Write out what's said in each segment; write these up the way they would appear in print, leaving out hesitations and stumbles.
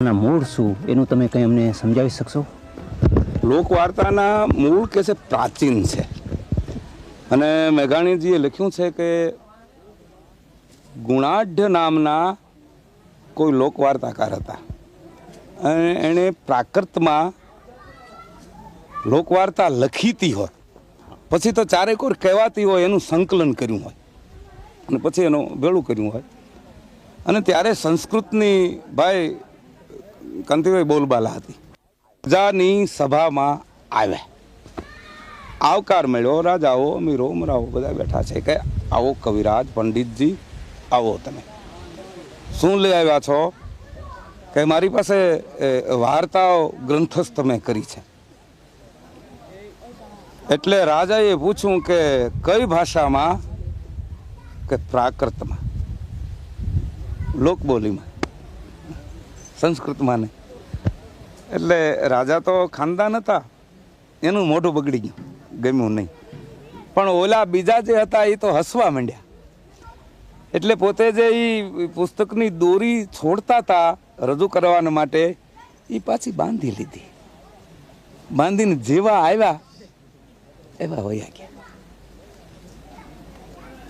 લોકવાર્તાના મૂળ શું એનું તમે કંઈ અમને સમજાવી શકશો? લોકવાર્તાના મૂળ કે છે પ્રાચીન છે, અને મેઘાણીજીએ લખ્યું છે કે ગુણાઢ્ય નામના કોઈ લોકવાર્તાકાર હતા, અને એણે પ્રાકૃતમાં લોકવાર્તા લખીતી હોય, પછી તો ચારેક ઓર કહેવાતી હોય એનું સંકલન કર્યું હોય, અને પછી એનું ભેળું કર્યું હોય. અને ત્યારે સંસ્કૃતની ભાઈ કાંતિભાઈ બોલબાલા હતી. રાજાની સભામાં આવ્યા, આવકાર મળ્યો. રાજાઓ, અમીરો, ઉમરાઓ બધા બેઠા છે કે આવો કવિરાજ પંડિતજી, આવો, તમે શું લઈ આવ્યા છો? કે મારી પાસે વાર્તાઓ ગ્રંથસ્થ મેં કરી છે. એટલે રાજાએ પૂછ્યું કે કઈ ભાષામાં? કે પ્રાકૃતમાં, લોકબોલીમાં, સંસ્કૃતમાં નહીં. એટલે રાજા તો ખાનદાન હતા, એનું મોઢું બગડી ગયું, ગમ્યું નહીં. પણ ઓલા બીજા જે હતા એ તો હસવા માંડ્યા. એટલે પોતે જે એ પુસ્તકની દોરી છોડતા હતા રજૂ કરવા માટે, એ પાછી બાંધી લીધી. બાંધીને જેવા આવ્યા એવા વયા ગયા.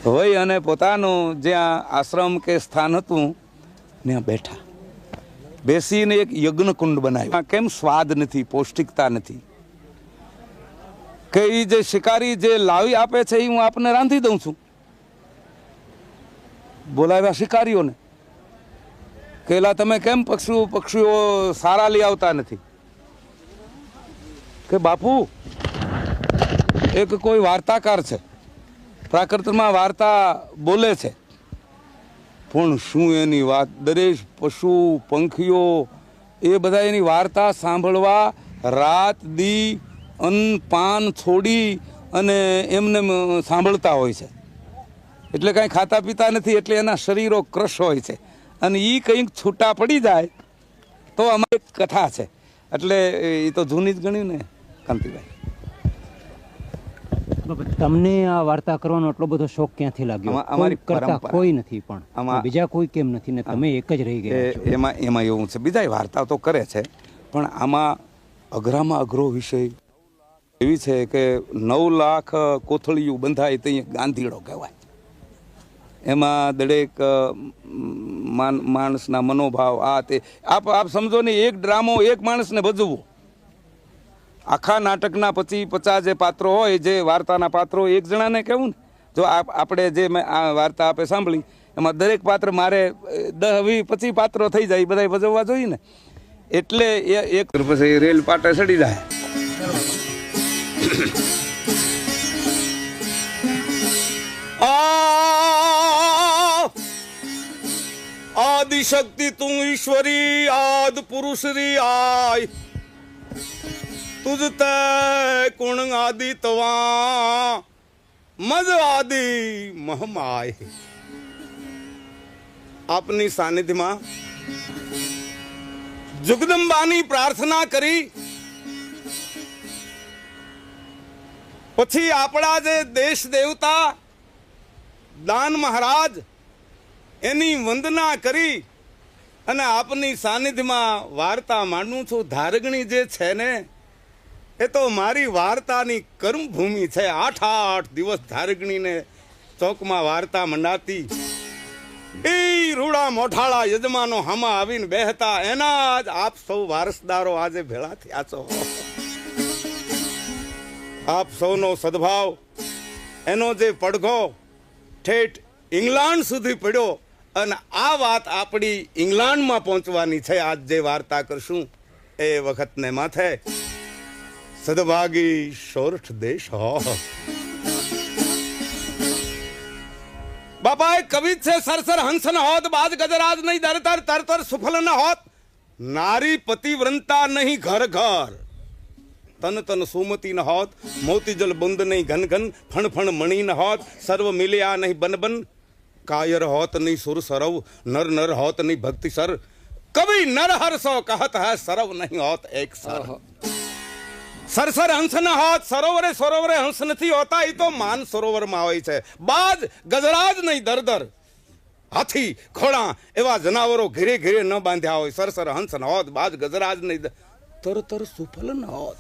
હોય અને પોતાનું જ્યાં આશ્રમ કે સ્થાન હતું ત્યાં બેઠા. બેસીને એક યજ્ઞકુંડ બનાવ્યું. કેમ સ્વાદ નથી, પૌષ્ટિકતા નથી? કે એ જે શિકારી જે લાવી આપે છે એ હું આપને રાંધી દઉં છું. બોલાવ્યા શિકારીઓને, કેલા તમે કેમ પક્ષીઓ સારા લઈ આવતા નથી? કે બાપુ, એક કોઈ વાર્તાકાર છે, પ્રાકૃતમાં વાર્તા બોલે છે, પણ શું એની વાત! દરેક પશુ પંખીઓ એ બધા એની વાર્તા સાંભળવા રાત દી અન્ન પાન છોડી અને એમને સાંભળતા હોય છે. એટલે કાંઈ ખાતા પીતા નથી, એટલે એના શરીરો ક્રશ હોય છે. અને એ કંઈક છૂટા પડી જાય તો અમારી કથા છે. એટલે એ તો જૂની જ ગણ્યું ને કાંતિભાઈ. તમને આ વાર્તા કરવાનો એટલો બધો શોખ ક્યાંથી લાગ્યો? અમારી કરતા કોઈ નથી, પણ બીજા કોઈ કેમ નથી ને તમે એક જ રહી ગયા છો? એમાં એવું છે, બીજા વાર્તા તો કરે છે, પણ આમાં અઘરામાં અઘરો વિષય એવી છે કે 9 લાખ કોથળીયું બંધાય તે ગાંધીડો કહેવાય. એમાં દરેક માણસના મનોભાવ આ તે આપ સમજો ને, એક ડ્રામો એક માણસને ભજવવો. આખા નાટકના 50 જે પાત્રો હોય, જે વાર્તાના પાત્રો એક જણાને કહેવું ને, જો આપણે જે આ વાર્તા આપે સાંભળી એમાં દરેક પાત્ર મારે 10, 20, 25 પાત્રો થઈ જાય, બધા ભજવવા જોઈએ ને. એટલે એક પછી રેલ પાટે ચડી જાય. આદિશક્તિ તું ઈશ્વરી, આદ પુરુષ રી આય, તુજ તે કુણ આદિ તવા, મજ આદિ મહમાય. આપની સાનિધ્યમાં જગદંબાની પ્રાર્થના કરી પછી આપણા જે દેશ દેવતા દાન મહારાજ એની વંદના કરી અને આપની સાનિધ્યમાં વાર્તા માંડું છું. ધારગણી જે છે ને, એ તો મારી વાર્તાની કર્મભૂમિ છે. 8 દિવસ ધારગણીને ચોકમાં વાર્તા મંડાતી. એ રૂડા મોઠાળા યજમાનો હામાં આવીને બેહતા. એના જ આપ સૌ વારસદારો આજે ભેળા થયા છો. આપ સૌનો સદભાવ, એનો જે પડઘો ઠેઠ ઇંગ્લેન્ડ સુધી પડ્યો, અને આ વાત આપણી ઇંગ્લેન્ડમાં પહોંચવાની છે. આજ જે વાર્તા કરશું એ વખતને માથે સદભાગી સોરઠ દેશ હો. બાપા એ કવિ છે, સરસર હંસ ન હોત, બાજ ગજરાજ નહીં દરતર, તરતર સુફલ ન હોત, નારી પતિવ્રંતા નહીં ઘર ઘર, તન તન સુમતી ન હોત, મોતી જલ બુંદ નહીં ઘન ઘન, ફણ ફણ મણી ન હોત, સર્વ મિલ્યા નહીં બન બન, કાયર હોત નહીં સુર સરવ, નર નર હોત નહીં ભક્તિ સર, કવિ નર હર્ષો કહત હૈ સરવ નહીં હોત એક સર. સરસર હંસ ન હોત, સરોવરે સરોવરે હંસ નથી હોતા, એ તો માન સરોવરમાં હોય છે. બાજ ગજરાજ નહીં દર દર, હાથી ઘોડા એવા જનાવરો ઘેરે ઘેરે ન બાંધ્યા હોય, સરસર હંસ ન હોત, બાજ ગજરાજ નહીં, તર સુફલ ન હોત,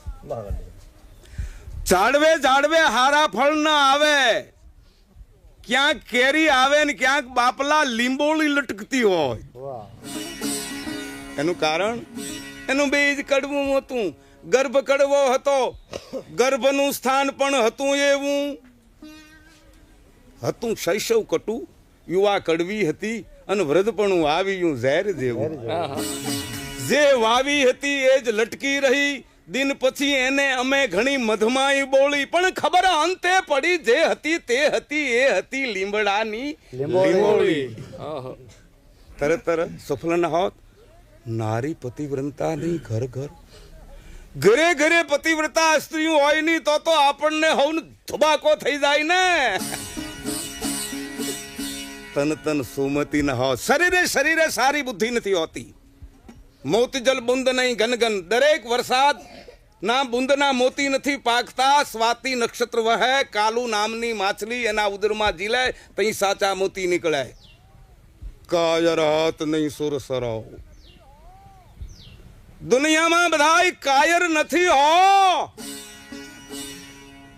ઝાડવે ઝાડવે હારા ફળ ન આવે, ક્યાંક કેરી આવે ને ક્યાંક બાપલા લીંબોળી લટકતી હોય. એનું કારણ એનું બીજ કડવું હતું, ગર્ભ કડવો હતો, ગર્ભનું સ્થાન પણ હતું એવું હતું. શૈશવ કટુ, યુવા કડવી હતી, અને વૃદ્ધપણું આવ્યું ઝેર જેવું. જે વાવી હતી એ જ લટકી રહી, દિન પછી એને અમે ઘણી મધમાઈ બોલી, પણ ખબર અંતે પડી જે હતી તે હતી, એ હતી લીંબડાની લીંબોળી. તરત સફળ ન હોત, નારી પતિવ્રતા નહીં, ઘર ઘર ઘરે ઘરે પતિવ્રતા સ્ત્રીઓ હોય નહીં તો આપણને હવન ધબાકો થઈ જાય ને. તન તન સુમતી ન હોત, શરીરે શરીરે સારી બુદ્ધિ નથી હોતી. મોતી જલ બુંદ નહીં ઘન ઘન, દરેક વરસાદ ના બુંદના મોતી નથી પાકતા. સ્વાતિ નક્ષત્ર વહે, કાલુ નામની માછલી એના ઉદરમાં જીલે, તઈ સાચા મોતી નીકળે. કાયર હાથ નહીં સુર સરો, દુનિયામાં બધાય કાયર નથી હો,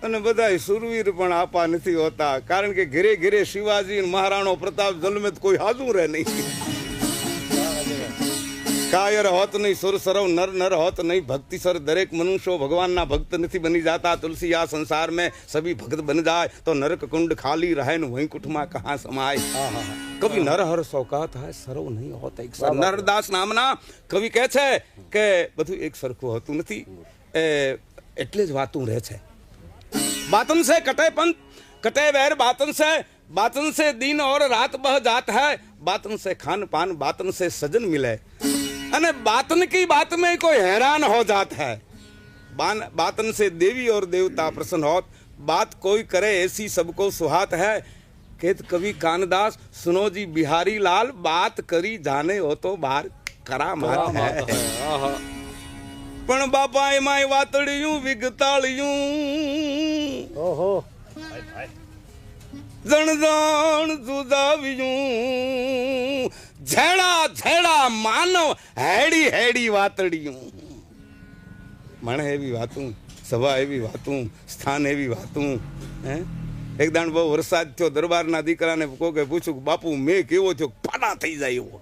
અને બધાય સુરવીર પણ આપા નથી હોતા. કારણ કે ઘરે ઘરે શિવાજી મહારાણો પ્રતાપ જન્મે કોઈ હાજુ રહે નહીં. કાયર હોત નહીં સુર સરવ, નર નર હોત નહીં ભક્તિ સર. દરેક મનુષ્યો ભગવાનના ભક્ત નથી બની જાતા. તુલસી આ સંસાર में सभी भक्त बन जाए तो नरक कुंड खाली रहे न वैकुंठમાં कहाँ समाय. કવિ નરહર સૌકાત હૈ, સર્વ નહીં હોત એક સર. નરદાસ નામના કવિ કહે છે કે બધું એક સરખું હોતું નથી, એટલે જ વાતું રહે છે. बातन से कटे पंथ, कटे वैर बातन से दिन और रात बह जात है. बातन से खान पान, बातन से सजन मिले, अने बातन की बात में कोई हैरान हो जात है. बातन से देवी और देवता प्रसन्न होत, बात कोई करे ऐसी सबको सुहात है. कहत कवि कानदास, सुनो जी बिहारी लाल, बात करी जाने हो तो बार करामात है. પણ બાપા એમાં વાતળિયું વિગતાળિયું, જણ જણ જુદાવ્યું. ઝેડા ઝેડા માનવ હેડી હેડી વાતળિયું. મણ એવી વાતું, સભા એવી વાતું, સ્થાન એવી વાતું. એક દાણ બહુ વરસાદ થયો, દરબારના દીકરાને કોકે પૂછ્યું, બાપુ મેં કેવો થયો? ફાટા થઈ જાય એવો.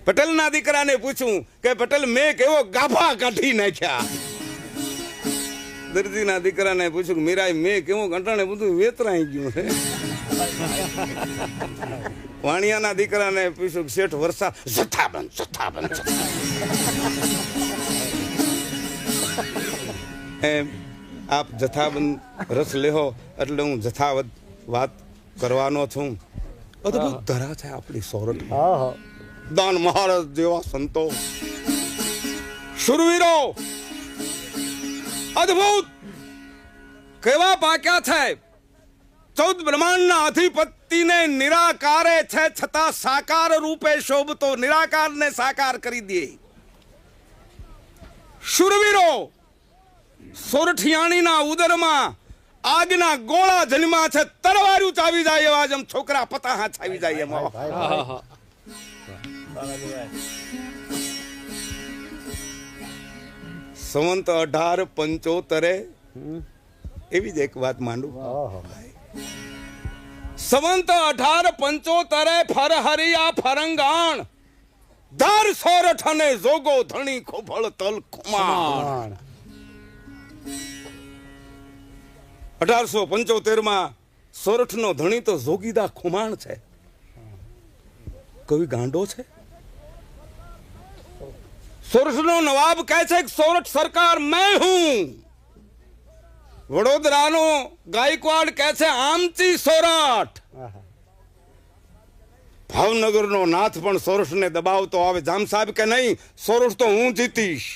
પટેલના દીકરાને પૂછ્યું કે પટેલ મેં કેવો? ગાભા કાઢી નાખ્યા. દરજીના દીકરાને પૂછ્યું કે મીરાઈ મેં કેવો? કંટાણે બધું વેતરાઈ ગયું છે. વાણિયાના દીકરાને પૂછ્યું શેઠ વરસાદ જથ્થાબંધ જથ્થાબંધ. એમ આપ જથ્થાબંધ રસ લેહો એટલે હું જથ્થાવત વાત કરવાનો છું. અદભુત ધરા છે આપણી સોરઠ. દાન મહારાજ જેવા સંતો, શુરવીરો અદભુત કેવા પાક્યા છે. 14 બ્રહ્માંડના અધિપતિને નિરાકારે છે, છતાં સાકાર રૂપે શોભતો નિરાકારને સાકાર કરી દે. શુરવીરો સોરઠિયાણીના ઉદરમાં આગના ગોળા જન્મા છે, તરવાર્યું ચાવી જાય એવા જેમ છોકરા પતાહા ચાવી જાય એમ. સંવંત 1875 એવી જ એક વાત માંડું. સંવંત 1875 ફરહરિયા ફરંગાણ, ધાર સોરઠ અને જોગો ધણી ખોભળ તલ ખુમાણ. 1875 સોરઠનો ધણી તો જોગીદા ખુમાણ છે. કવિ ગાંડો છે. સોરઠનો નવાબ કહે છે કે સોરઠ સરકાર મેં હું. વડોદરાનો ગાયકવાડ કહે છે આમચી સોરઠ. ભાવનગરનો નાથ પણ સોરઠને દબાવતો આવે. જામ સાહેબ કે નહીં, સોરઠ તો હું જીતીશ.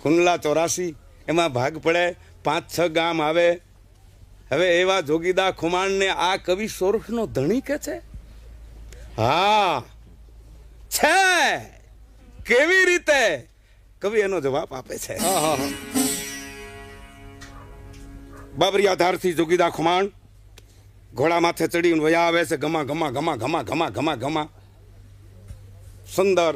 કુંડલા 84 એમાં ભાગ પડે, 5-6 ગામ આવે. હવે એવા જોગીદા ખુમાણને આ કવિ સોરઠનો ધણી કે છે? હા છે. કેવી રીતે? કવિ એનો જવાબ આપે છે. બાબરિયા ધારથી જોગીદા ખુમાણ ઘોડા માથે ચડીને વયા આવે છે, ઘમા ઘમા ઘમા ઘમા ઘમા ઘમા ઘમા. સુંદર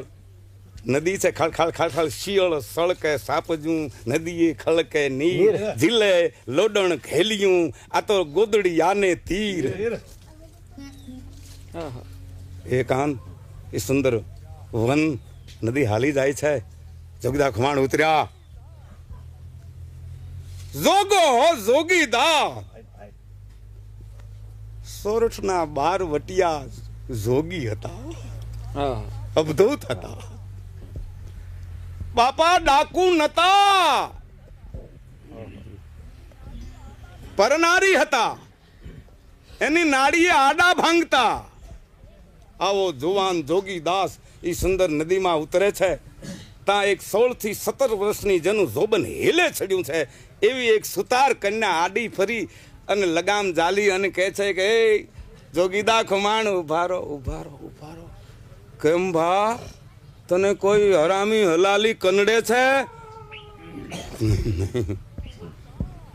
નદી છે, ખળખળ ખળખળ શિયળ સળકે સાપજું, નદીએ ખળકે નીર, ઝીલે લોડણ ઘેલિયું, આ તો ગોદડી આને તીર. એ કાન એ સુંદર વન નદી હાલી જાય છે. જોગીદા ખુમાણ ઉતર્યા. જોગો જોગીદા સોરઠના 12 વટિયા જોગી હતા, અબધૂત હતા. બાપા ડાકુ નતા, પરનારી હતા. એની નાડીએ આડા ભાંગતા. આવો જુવાન જોગીદાસ એ સુંદર નદીમાં ઉતરે છે. ત્યાં એક 16 થી 17 વર્ષની જેનું જોબન હેલે ચડ્યું છે એવી એક સુતાર કન્યા આડી ફરી અને લગામ જાલી અને કહે છે કે એ જોગીદા ખુમાણ ઉભારો ઉભારો ઉભારો. કેમ ભા, તને કોઈ હરામી હલાલી કનડે છે?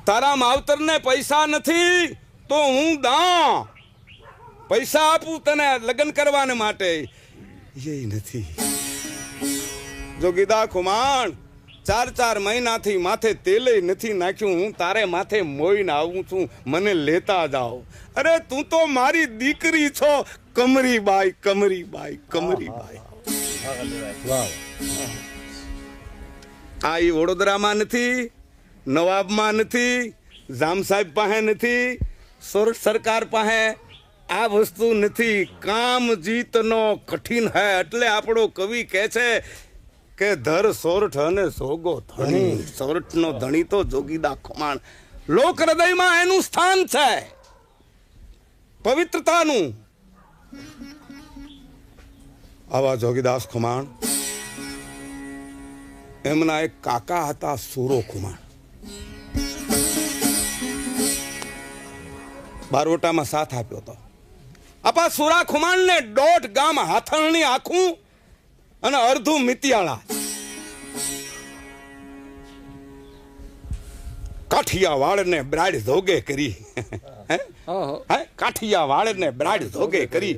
તારા માવતરને પૈસા નથી તો હું દા પૈસા આપું તને લગ્ન કરવાને માટે. એ નથી. જોગીદા ખુમાણ 4 મહિનાથી માથે તેલે નથી નાખ્યું. હું તારે માથે મોઈને આવું છું, મને લેતા જાઓ. અરે તું તો મારી દીકરી છો, કમરીબાઈ કમરીબાઈ કમરીબાઈ. આ ઈ વડોદરામાં નથી, નવાબમાં નથી, જામ સાહેબ પાસે નથી, સોરઠ સરકાર પાસે આ વસ્તુ નથી. કામ જીતનો કઠિન હે. એટલે આપણો કવિ કહે છે કે ધર સોરઠ અને સોગો ધણી. સોરઠનો ધણી તો જોગીદા ખુમાણ. લોક હૃદયમાં એનું સ્થાન છે, પવિત્રતાનું. આવા જોગીદાસ ખુમાણ. એમના એક કાકા હતા સુરો ખુમાણ. બારવટામાં સાથ આપ્યો હતો. આપા સુરા ખુમાણ ને 1.5 ગામ હાથણની આખું અને અડધું મિતિયાળા. કાઠિયાવાડ ને બ્રાડ ધોગે કરી. કાઠિયાવાડ ને બ્રાડ ધોગે કરી.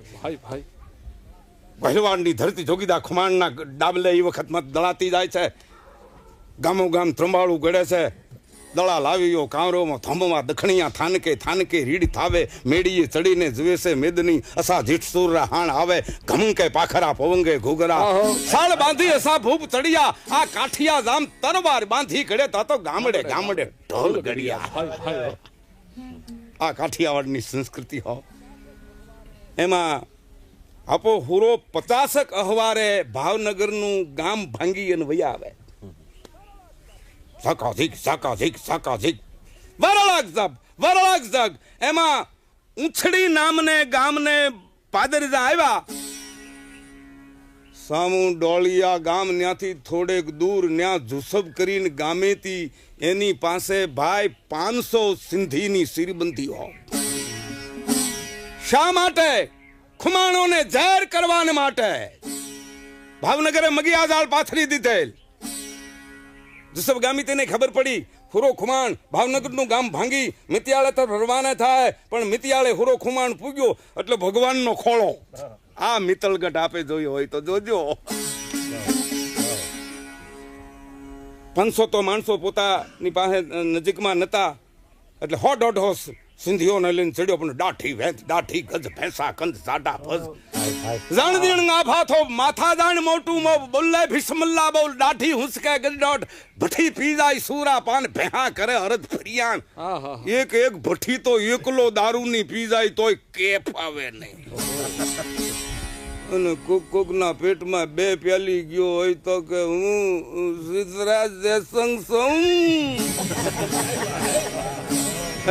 પહેલવાનની ધરતી જોગીદા ખુમાણના ડાબલે એ વખતમાં દળાતી જાય છે. ગામો ગામ ત્રંબાળું ગળે છે. દળા લાવીઓ કાંવરોમાં થંભમાં દખણિયા થાનકે થાનકે રીડ થાવે. મેડીએ ચડીને જુએ છે મેદની અસા જીઠ સુરા હાણ આવે. ઘમકે પાખરા પવંગે ઘુગરા. સાળ બાંધી અસા ભૂપ ચડિયા. આ કાઠિયા જામ તરવાર બાંધી ગળે તા તો ગામડે ગામડે ઢોલ ગડિયા. આ કાઠિયાવાડની સંસ્કૃતિ હો. એમાં આપો હુરો 50 અહવારે ભાવનગરનું ગામ ભાંગી અને વયા આવે. સાકાઝીક સાકાઝીક સાકાઝીક વરળક જગ. એમાં ઉછડી નામને ગામને પાદરજા આવ્યા. સામું ડોળિયા ગામ ન્યાથી થોડેક દૂર ન્યા જુસબ કરીને ગામેથી એની પાસે ભાઈ 500 સિંધીની સિરબંધીઓ. શા માટે? ખુમાણોને ઝેર કરવાને માટે. ભાવનગરે મગિયા જાળ પાથરી દીધેલ. જુસબ ગામી તેને ખબર પડી હુરો ખુમાણ ભાવનગરનું ગામ ભાંગી મિતિયાળે તરફ રવાના થાય. પણ મિતિયાળે હુરો ખુમાણ પૂગ્યો એટલે ભગવાનનો ખોળો. આ મિત્તલગઢ આપે જોયો હોય તો જોજો. 500 તો માણસો પોતાની પાસે નજીકમાં નતા એટલે 100-150 સિંધીઓને લઈને ચડ્યો. પણ દાઠી વેચ દાઠી ગજ ભેંસા કંદ સાડા ભજ જાણ દીણ આફાથો માથા જાણ મોટું મો બોલે ભિસમલ્લા બોલ દાઠી હુંસકે ગજડોટ ભઠી પી જાય સૂરા પાન ભેહા કરે અરદ ફરિયાણ. એક ભઠ્ઠી તો એકલો દારૂની પી જાય તોય કેફ આવે નહીં. અને કોકના પેટમાં 2 પ્યાલી ગયો હોય તો કે હું સિદ્ધરાજ જયસંગ છું.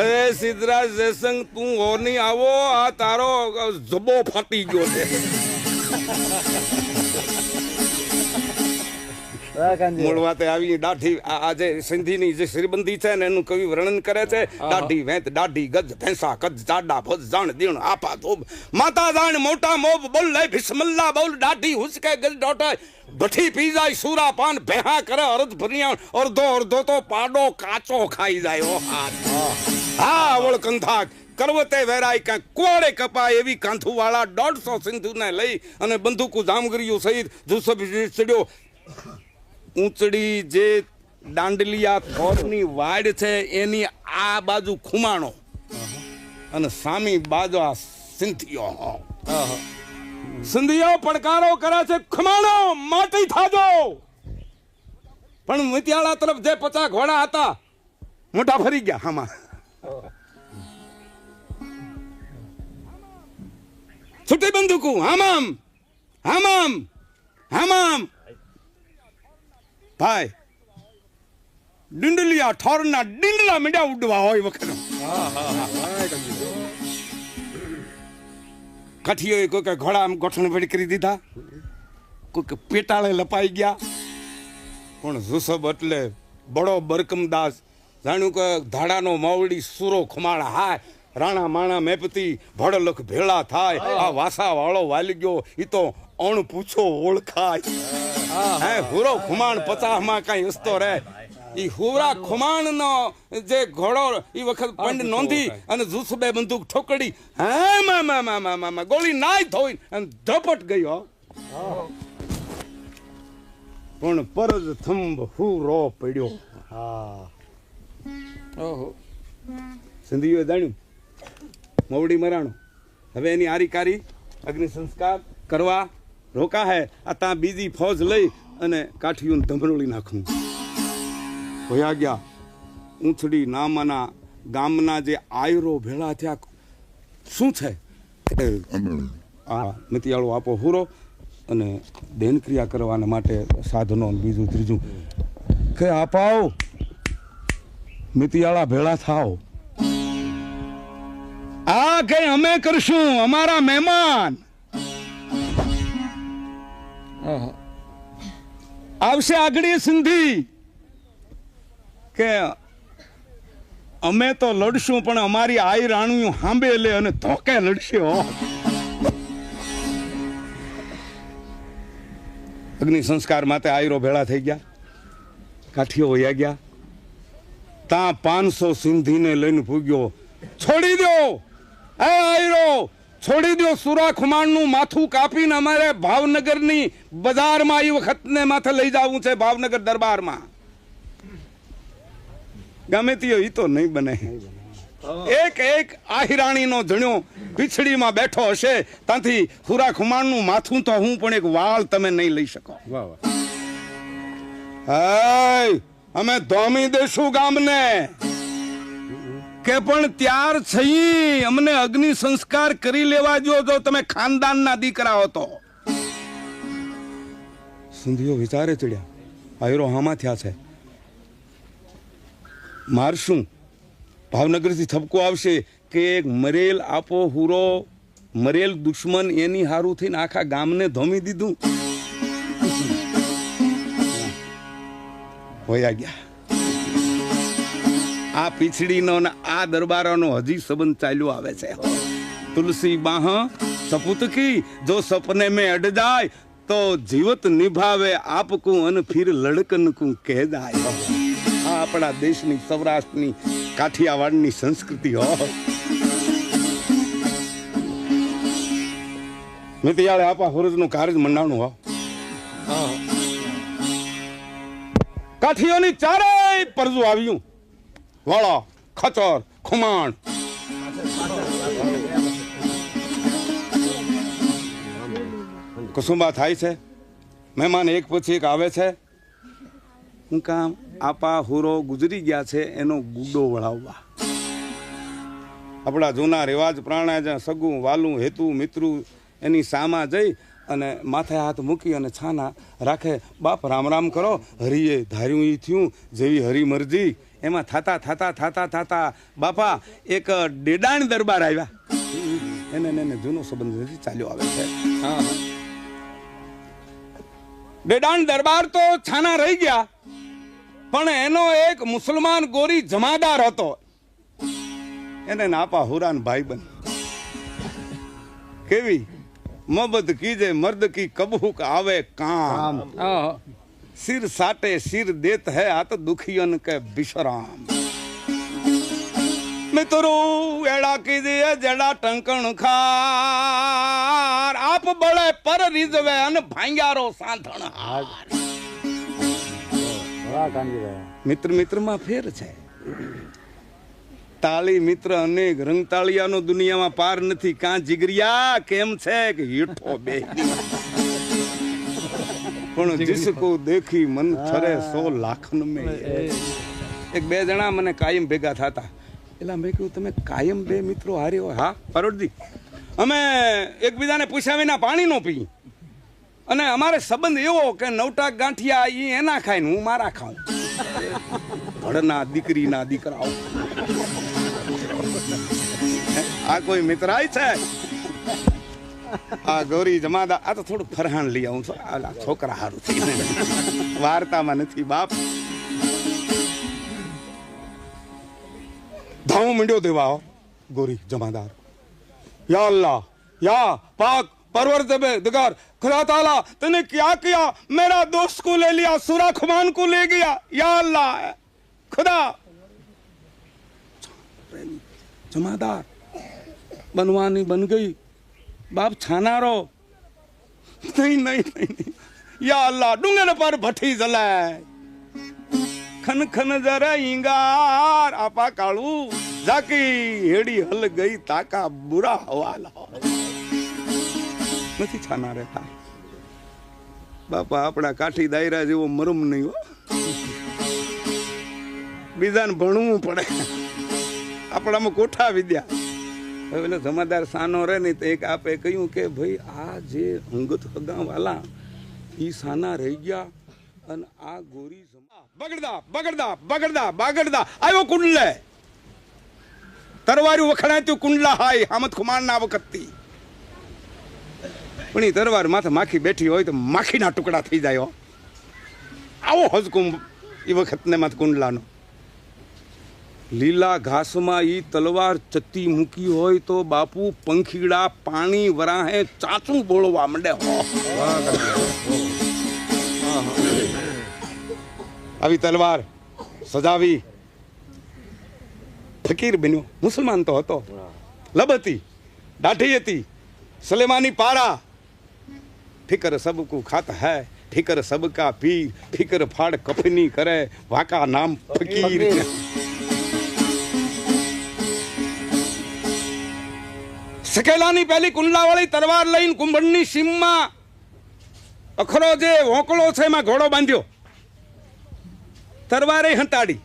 અરે સિદ્ધરાજ જયસંગ તું ઓરની આવો, આ તારો જબો ફાટી ગયો છે. મૂળ વાતે આવી દાઢી. આજે સિંધીની જે સિરબંધી છે ને એનું કવિ વર્ણન કરે છે. દાઢી વેત દાઢી ગજ ભેંસા કદ જાડા ભજ જાણ દીણ આપા ધોબ માતા જાણ મોટા મોબ બોલ લે ભિસમલ્લા બોલ દાઢી હુસકે ગજ ડોટાય ભઠી પી જાય સૂરા પાન ભેહા કરે અરદ ભરિયાણ. અડધો તો પાડો કાચો ખાઈ જાય. ઓ હાથ હા અવળ કંથાક કરવતે વેરાય કાં કુવાડે કપાય એવી કાંથુવાળા 150 સિંધુને લઈ અને બંદૂકો જામગરીઓ સહિત જુસબ ચડ્યો. ઊંચડી જે દાંડલિયા થોરની વાડ છે એની આ બાજુ ખુમાણો અને સામી બાજુ આ સિંધિયો. સિંધિયો પડકારો કરે છે, ખુમાણો માટી થાજો. પણ મિતિયાળા તરફ જે 50 ઘોડા હતા મોટા ફરી ગયા. હામાં છૂટી બંદૂકો, હામામ હામામ હામામ. ભાઈ ડીંડલિયા ઠોરના ડીંડલા મીંડા ઉડવા હોય વખત કાઠીઓએ કોઈ ઘોડા ગોઠણ ભેડ કરી દીધા, કોઈ પેટાળે લપાઈ ગયા. પણ જુસબ એટલે બડો બરકમદાસ જાણ્યું કે ધાડાનો માવડી સુરો ખમાણા હાય રાણા માણા મેપતી ભડલખ ભેળા થાય. આ વાસા વાળો વાલી ગયો ઈ તો અણ પૂછો ઓળખાય. હે હુરો ખુમાણ 50 માં કઈ હસતો રહે. ઈ હુરા ખુમાણ નો જે ઘોડો ઈ વખત પંડ નોંધી અને જુસબે બંદૂક ઠોકડી. હે મા ગોળી નાય થોઈ અને ધપટ ગયો. પણ પરજ થંભ હુરો પડ્યો. ઓહો સિંધીઓ જાણ્યું મોવડી મરાણું. હવે એની આરીકારી અગ્નિ સંસ્કાર કરવા રોકા હે. આ ત્યાં બીજી ફોજ લઈ અને કાઠીઓને ધંભરોળી નાખવું. ભયા ગયા. ઊંચડી નામાના ગામના જે આયરો ભેળા થયા. શું છે આ મિતિયાળો આપો હુરો અને દેન ક્રિયા કરવાના માટે સાધનો બીજું ત્રીજું કે આપાઓ મિતિયાળા ભેળા થાવ. આ કઈ અમે કરશું, અમારા મહેમાન આવશે આગળ સિંધી કે અમે તો લડશું પણ અમારી આઈ રાણું હાંબે લે અને ધોકે લડશે. અગ્નિ સંસ્કાર માટે આયરો ભેળા થઈ ગયા. કાઠીઓ વયા ગયા. ત્યાં 500 સિંધીને લઈને ભૂગ્યો. છોડી દો એ આયરો, છોડી દો. સુરા ખુમાણનું માથું કાપીને અમારે ભાવનગરની બજારમાં એ વખતને માથે લઈ જવું છે. ભાવનગર દરબારમાં ગમે તે ઈ તો નહીં બને. એક એક આહિરાણીનો જણ્યો પીછડીમાં બેઠો હશે. ત્યાંથી હુરા ખુમાણનું માથું તો હું પણ એક વાળ તમે નહીં લઈ શકો. અમે ધોમી દેશું ગામને કે પણ ત્યાર થઈ અમને અગ્નિ સંસ્કાર કરી લેવા જો તમે ખાનદાનના દીકરા હો તો. સિંધીઓ વિચારે ચડ્યા. આયરો હામાં થયા છે. મારશું. ભાવનગરથી થપકો આવશે કે એક મરેલ આપો હુરો, મરેલ દુશ્મન એની હારું થઈને આખા ગામને ધોમી દીધું. હોયા ગયા. આ પીછડીનો ને આ દરબારોનો હજી સંબંધ ચાલ્યો આવે છે. તુલસી બાહ સપૂત કી જો સપને में अड़ जाए तो जीवत निभावे आपको अन फिर लड़कन को कह जाए. આ આપણા દેશની સૌરાષ્ટ્રની કાઠિયાવાડની સંસ્કૃતિ હો. મિતિયાળે આપા હુરજનું કાર્ય મંડાણું હો. કાઠીઓની ચારેય પરજુ આવ્યું. વાળા, ખચર, ખુમાણ. કુસુંબા થાય છે. મહેમાન એક પછી એક આવે છે. હું કામ આપા હુરો ગુજરી ગયા છે એનો ગુડો વળાવવા. આપણા જૂના રિવાજ પ્રાણા જ્યાં સગું વાલું હેતુ મિત્રું એની સામા જઈ અને માથે હાથ મૂકી અને છાના રાખે. બાપ રામ રામ કરો. હરિએ ધાર્યું ઈ થયું જેવી હરી મરજી. એમાં થાતા બાપા એક ડેડાણ દરબાર આવ્યા. એને જૂનો સંબંધ ચાલ્યો આવે છે. ડેડાણ દરબાર તો છાના રહી ગયા પણ એનો એક મુસલમાન ગોરી જમાદાર હતો. એને નાપા હુરાન ભાઈબંધ. કેવી મોહબ્બત કીજે મર્દ કી કબૂક આવે કામ. सिर साटे सिर देत है आत दुखियन के विश्राम. મિત્રો એડા કીધી જેડા ટંકણ ખાર આપ બળે પર રીઝવે અને ભાંગ્યારો સાંધણ હાર. મિત્ર મિત્રમાં ફેર છે. તાળી મિત્ર અનેક રંગતાળિયાનો દુનિયામાં પાર નથી. કાં જીગરિયા કેમ છે કે હીઠો બે પણ જીસકો દેખી મન થરે 100 લાખન મેં. એક બે જણા મને કાયમ ભેગા થતા એટલે મેં કહ્યું તમે કાયમ બે મિત્રો હારે હોય? હા પરોડજી, અમે એકબીજાને પૂછ્યા વિના પાણી નો પી અને અમારે સંબંધ એવો કે 9 ટાક ગાંઠિયા ઈ એના ખાય ને હું મારા ખાઉં. ભણના દીકરીના દીકરાઓ આ કોઈ મિત્રાય છે? આ ગૌરી જમાદાર આ તો થોડું ફરહાણ લઈ આવું છું. આ છોકરા હારું થઈ વાર્તામાં નથી બાપ. धाऊ मंडियो देवा गोरी जमादार. या अल्लाह या पाक परवरदिगार खुदा ताला तूने क्या किया? मेरा दोस्त को ले लिया, सुरा खुमान को ले गया. या अल्लाह खुदा. जमादार बनवानी बन गई बाप छानारो. नहीं नहीं नहीं. या अल्लाह डूंगर पर भट्टी जलाए खन खन जरा इंगार आपा काळू जाकी हेडी हल गई ताका बुरा हवाला. નથી છાના રહેતા બાપા. આપણા કાઠી દાયરા જેવો મરમ નહીં હો. બીજાને ભણવું પડે. આપણામાં કોઠા વિદ્યા. હવે જમાદાર સાનો રહે ને તો એક આપે કહ્યું કે ભાઈ આ જે અંગત હગા વાલા ઈ સાના રહી ગયા અને આ ગોરી બગડદા બગડદા બગડદા બગડદા આવ્યો કુંડલે તરવારી વખણાતું કુંડલા હાય હામદ ખુમાનના વખતથી. પણ ઈ તરવાર માથે માખી બેઠી હોય તો માખીના ટુકડા થઈ જાય. આવો હજકુમ ઈ વખતને માથે કુંડલાનો. લીલા ઘાસમાં ઈ તલવાર ચત્તી મૂકી હોય તો બાપુ પંખીડા પાણી વરાહે ચાચું બોળવા માંડે. આવી તલવાર સજાવી ફકીર બન્યો. મુસલમાન તો હતો, લબ હતી, દાઢી હતી, સલેમાની પારા. ફિકર સબકુ ખાતા હૈ, ફિકર સબકા પીર, ફિકર ફાડ કફની કરે, વાકા નામ ફકીર. સકેલાની પહેલી કુંડલાવાળી તલવાર લઈને કુંભણની સીમમાં અખરો જે હોંકળો છે એમાં ઘોડો બાંધ્યો. તરવારે હંતાડી.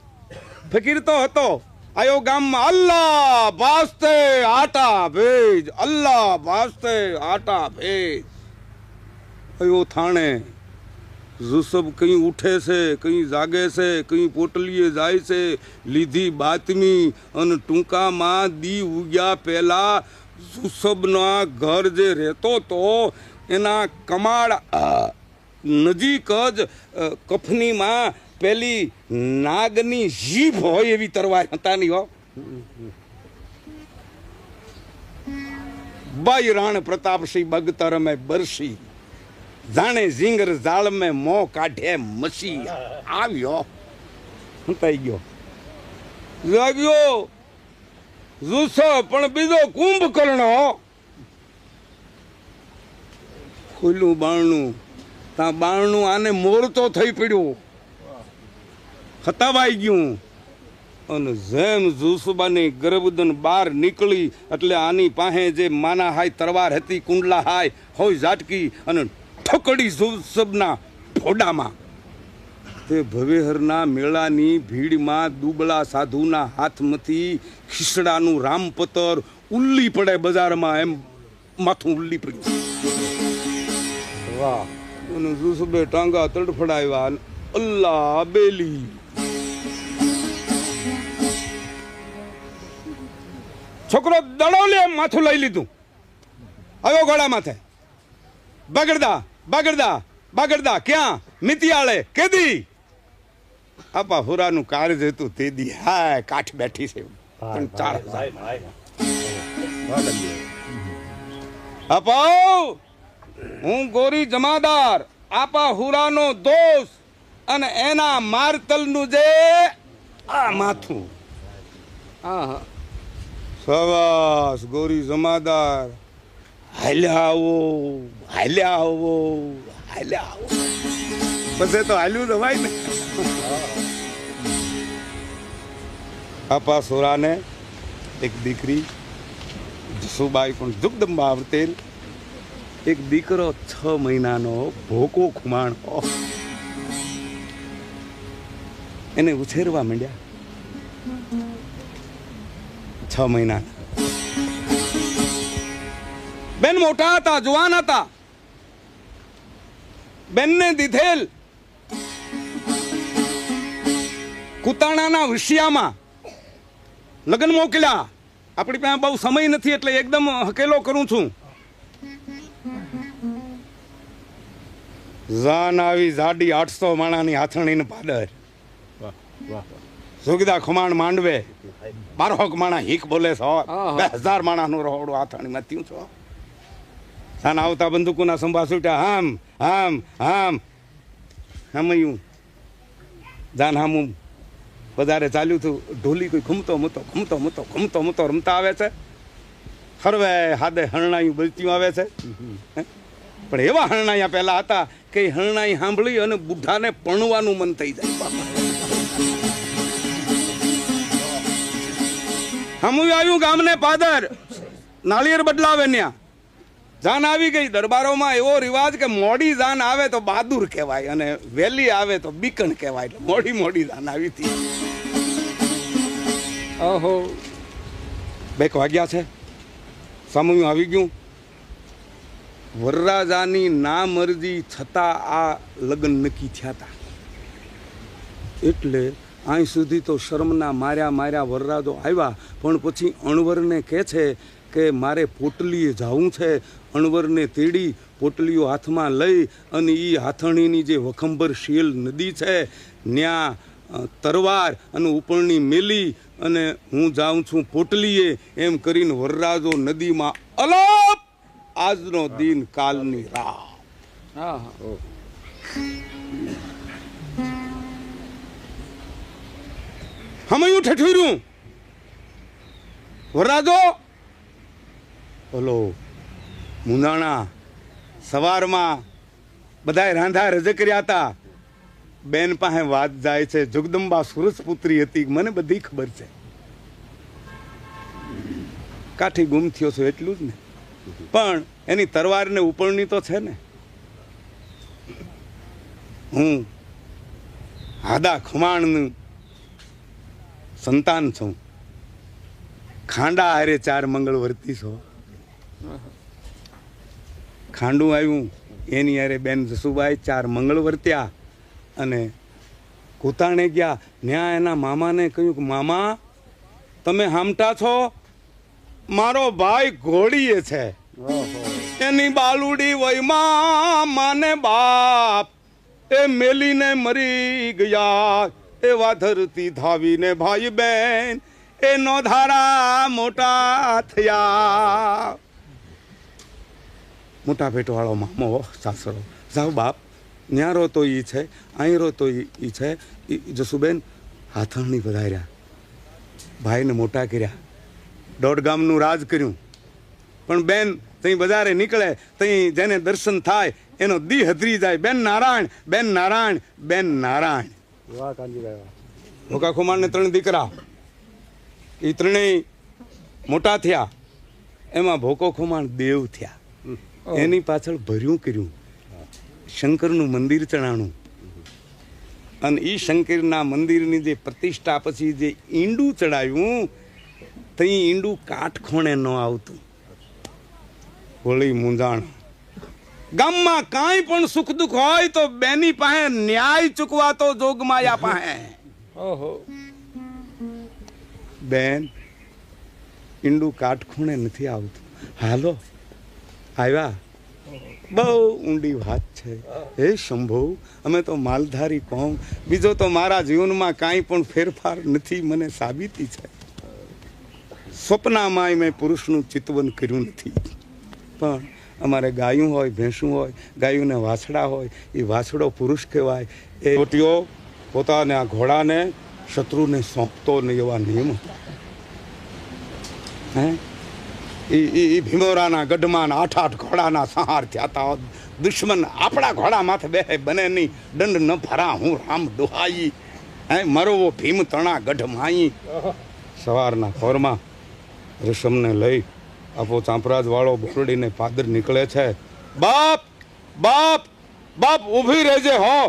ફકીર તો હતો. આયો ગામમાં અલ્લાહ વાસ્તે આટા ભેજ, અલ્લાહ વાસ્તે આટા ભેજ. આયો થાણે. યુસુફ કઈ ઉઠે છે, કઈ જાગે છે, કઈ પોટલીએ જાય છે. લીધી બાતમી અને ટૂંકામાં દી ઉગ્યા પહેલા યુસુફના ઘર જે રહેતો તો એના કમાડ નજીક જ કફનીમાં પેલી નાગની જીભ હોય એવી તરવાર હતાની હો. બાઈ રાણ પ્રતાપસિંહ બગતર મેં બરસી, જાણે ઝીંગર જાળ મેં મો કાઢે મસી. આવ્યો હંતાઈ ગયો, જાગ્યો યુસુફ પણ બીજો કુંભકર્ણ. ખુલ્લું બારણું, ત્યાં બારણું આને મોરતો થઈ પડ્યો, ખતાવાઈ ગયું. અને જેમ જુસુબાની ગરબદન બહાર નીકળી એટલે આની પાસે જે માના હાય તરવાર હતી કુંડલા હાય હોય ઝાટકી અને ઠોકડી જુસબના ફોડામાં. તે ભવેહરના મેળાની ભીડમાં દુબળા સાધુના હાથમાંથી ખીસડાનું રામપતર ઉલ્લી પડે બજારમાં એમ માથું ઉલ્લી પડ્યું. વાહ. અને જુસબે ટાંગા તડફડાવ્યા અને અલ્લાહ બેલી. છોકરો દડો લે માથું લઈ લીધું. આવ્યો ગળા માથે. બગડદા બગડદા બગડદા ક્યાં? મિતિયાળે કેદી? આપા હુરાનું કાર્ય હતું તે દી હાય કાઠ બેઠી છે. આપા હું ગોરી જમાદાર, આપા હુરાનો દોસ્ત અને એના મારતલનું જે આ માથું સવાસ ગોરી જમાદાર, હાલ્યા આવો, હાલ્યા આવો, હાલ્યા આવો. પછી તો હાલ્યું દવાય ને. આપા સોરાને એક દીકરી જસુબાઈ પણ જુગદંબા આવતેલ, એક દીકરો 6 મહિનાનો ભોકો ખુમાણ. એને ઉછેરવા માંડ્યા 6 મહિના. બેન મોટા હતા, જુવાન હતા. બેનને દીધેલ કુતાણાના વિષયામાં લગ્ન મોકલ્યા. આપણી પાસે બહુ સમય નથી એટલે એકદમ હકેલો કરું છું. જાન આવી જાડી 800 માણાની હાથણીને પાદર. સુગીદા ખુમાણ માંડવે 12 માણા હીક બોલે છો. 1000 માણાનું રહોડું હાથણીમાં થયું છો. જાન આવતા બંદૂકોના સંભા છૂટ્યા. હામ હામ હામ હમયું જાન હામું વધારે ચાલ્યું હતું. ઢોલી કોઈ ઘૂમતો મૂતો ઘૂમતો મૂતો ઘૂમતો મૂતો રમતા આવે છે. હરવે હાદે હરણાયું બળત્યું આવે છે. પણ એવા હરણાયા પહેલા હતા કે હરણાઈ સાંભળી અને બુઢાને પરણવાનું મન થઈ જાય. હમું આવ્યું ગામને પાદર, નાળિયેર બદલાવે ન્યા. જાન આવી ગઈ. દરબારોમાં એવો રિવાજ કે મોડી જાન આવે તો બહાદુર કહેવાય અને વહેલી આવે તો બીકણ કહેવાય. એટલે મોડી મોડી જાન આવી હતી. ઓહો 2 વાગ્યા છે. સામું આવી ગયું. વરરાજાની ના મરજી છતાં આ લગ્ન નક્કી થયા હતા. એટલે અહીં સુધી તો શર્મના માર્યા વરરાજો આવ્યા. પણ પછી અણવરને કહે છે કે મારે પોટલીએ જવું છે. અણવરને તેડી પોટલીઓ હાથમાં લઈ અને એ હાથણીની જે વખંબર શેલ નદી છે ત્યાં તરવાર અને ઉપરની મેલી અને હું જાઉં છું પોટલીએ એમ કરીને વરરાજો નદીમાં અલપ. આજનો દિન કાલની રાત. હમયું ઠઠુર્યું. વરરાજો બોલો મુંદાણા સવારમાં બધાએ રાંધા રજ કર્યા હતા. બેન પાસે વાત જાય છે. જગદંબા સુરજપુત્રી હતી. મને બધી ખબર છે. કાઠી ગુમ થયો છો એટલું જ ને. પણ એની તરવાર ને ઉપરની તો છે ને. હું હાદા ખુમાણનું સંતાન છું. ખાંડા હારે 4 મંગળ વર્તી છો. ખાંડું આવ્યું એની હારે બેન જસુબાઈ 4 મંગળ વર્ત્યા અને કુતાણે ગયા. ન્યા એના મામાને કહ્યું કે મામા તમે હામટા છો, મારો ભાઈ ઘોડીએ છે. એની બાલુડી વયમાં માને બાપ એ મેલીને મરી ગયા. એવા ધરતી ધાવીને ભાઈ બેન એનો ધારા મોટા થયા. મોટા પેટ વાળો મામો સાસરો. જાઓ બાપ, ન્યારો તો ઈ છે, અહીં તો ઈ છે. જસુબેન હાથણની વધાર્યા, ભાઈને મોટા કર્યા, 1.5 ગામનું રાજ કર્યું. પણ બેન તઈ બજારે નીકળે તઈ જેને દર્શન થાય એનો દી હધરી જાય. બેન નારાયણ, બેન નારાયણ, બેન નારાયણ. વાહ કાંજીભાઈ વાહ. ભોકા ખુમાણને 3 દીકરા. એ ત્રણેય મોટા થયા. એમાં ભોકો ખુમાણ દેવ થયા. એની પાછળ ભર્યું કર્યું. શંકરનું મંદિર ચણાણું. અને એ શંકરના મંદિરની જે પ્રતિષ્ઠા પછી જે ઈંડું ચડાવ્યું તઈ ઈંડું કાટખોણે ન આવતું. હોળી મૂંઝાણ. ગામમાં કાંઈ પણ સુખ દુઃખ હોય તો બેની પાસે ન્યાય ચૂકવાતો જોગમાયા પાસે. ઓહો બેન ઈંડું કાટખૂણે નથી આવતું. હાલો આવ્યા. બહુ ઊંડી વાત છે. હે શંભુ, અમે તો માલધારી કોમ. બીજો તો મારા જીવનમાં કાંઈ પણ ફેરફાર નથી. મને સાબિતી છે. સ્વપ્નામાંય મેં પુરુષનું ચિતવન કર્યું નથી. પણ અમારે ગાયું હોય, ભેંસું હોય, ગાયુંને વાછડા હોય, એ વાછડો પુરુષ કહેવાય. એ રોટીઓ પોતાના ઘોડાને શત્રુને સોંપતો નહીં એવા નિયમ હતા. હે ઈ ભીમોરાના ગઢમાં 8 ઘોડાના સંહાર થયા હતા. દુશ્મન આપણા ઘોડા માથે બેહે બને નહીં, દંડ ન ભરા હું રામ દુહાઈ, હે મરવો ભીમ તણા ગઢ માઈ. સવારના ખોરમાં રેશમને લઈ આપો ચાંપરાજ વાળો બોરડીને પાદર નીકળે છે. બાપ બાપ બાપ ઊભી રહેજે હો,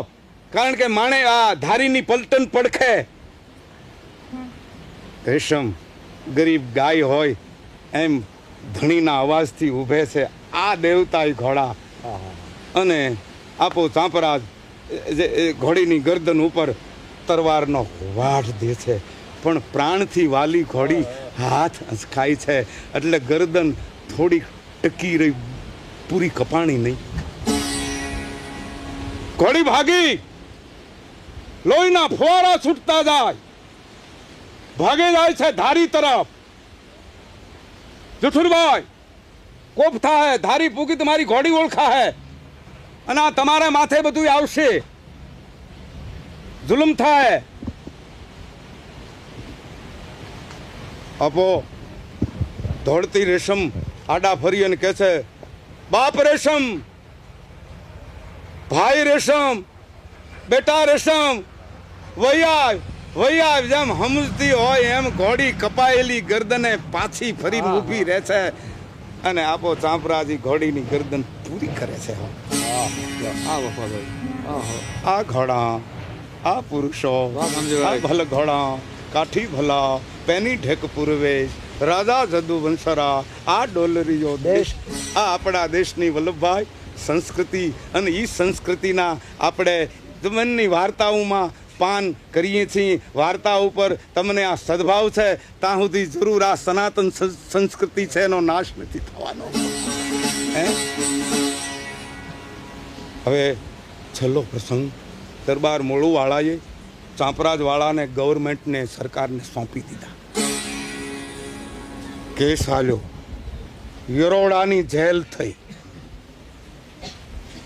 કારણ કે માણે આ ધારીની પલટન પડખે. રેશમ ગરીબ ગાય હોય એમ ધણીના અવાજથી ઊભે છે આ દેવતાઈ ઘોડા. અને આપો ચાંપરાજ જે ઘોડીની ગરદન ઉપર તરવારનો વાઢ દે છે, પણ પ્રાણથી વાલી ઘોડી હાથ અંચકાય છે, એટલે ગરદન થોડી ટકી રહી, પૂરી કપાણી નહીં. ઘોડી ભાગી, લોહીના ફુવારા છૂટતા જાય, ભાગે જાય છે ધારી તરફ. જુઠુરભાઈ કોપ થાય, ધારી પૂકી તમારી ઘોડી ઓળખા હે, અને આ તમારા માથે બધું આવશે, જુલમ થાય. આપો દોડતી રેશમ આડા ફરી અને કહે છે, બાપ રેશમ, ભાઈ રેશમ, બેટા રેશમ, વૈયા વૈયા. જેમ સમજતી હોય એમ ઘોડી કપાયેલી ગરદને પાછી ફરીને ઊભી રહે છે, અને આપો ચાંપરાજી ઘોડીની ગરદન પૂરી કરે છે. આ ઘોડા, આ પુરુષો, આ ભલ ઘોડા, કાઠી ભલા, પેની ઢેક પૂર્વે, રાજા જદુ વંશરા, આ ડોલરીયો દેશ. આ આપણા દેશની વલ્લભભાઈ સંસ્કૃતિ, અને એ સંસ્કૃતિના આપણે જીવનની વાર્તાઓમાં પાન કરીએ છીએ. વાર્તા ઉપર તમને આ સદભાવ છે ત્યાં સુધી જરૂર આ સનાતન સંસ્કૃતિ છે એનો નાશ નથી થવાનો. હવે છેલ્લો પ્રસંગ, દરબાર મોળુવાળાએ ચાંપરાજવાળાને ગવર્મેન્ટને સરકારને સોંપી દીધા. કેસ હાલ્યો, યરોડાની જેલ થઈ.